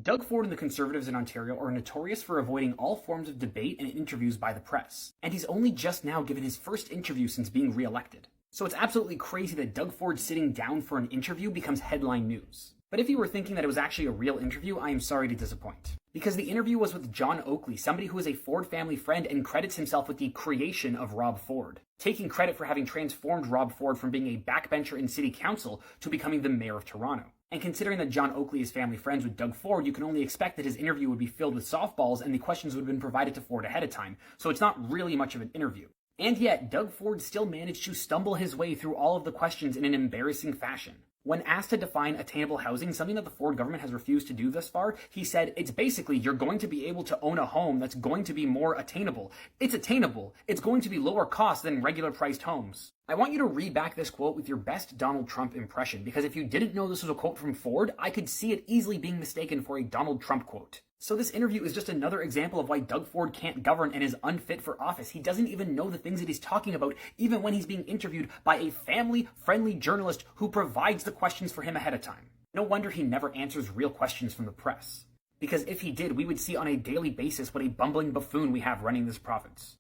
Doug Ford and the Conservatives in Ontario are notorious for avoiding all forms of debate and interviews by the press, and he's only just now given his first interview since being re-elected. So it's absolutely crazy that Doug Ford sitting down for an interview becomes headline news. But if you were thinking that it was actually a real interview, I am sorry to disappoint. Because the interview was with John Oakley, somebody who is a Ford family friend and credits himself with the creation of Rob Ford, taking credit for having transformed Rob Ford from being a backbencher in city council to becoming the mayor of Toronto. And considering that John Oakley is family friends with Doug Ford, you can only expect that his interview would be filled with softballs and the questions would have been provided to Ford ahead of time, so it's not really much of an interview. And yet, Doug Ford still managed to stumble his way through all of the questions in an embarrassing fashion. When asked to define attainable housing, something that the Ford government has refused to do thus far, he said, it's basically you're going to be able to own a home that's going to be more attainable. It's attainable. It's going to be lower cost than regular priced homes. I want you to read back this quote with your best Donald Trump impression, because if you didn't know this was a quote from Ford, I could see it easily being mistaken for a Donald Trump quote. So this interview is just another example of why Doug Ford can't govern and is unfit for office. He doesn't even know the things that he's talking about, even when he's being interviewed by a family-friendly journalist who provides the questions for him ahead of time. No wonder he never answers real questions from the press. Because if he did, we would see on a daily basis what a bumbling buffoon we have running this province.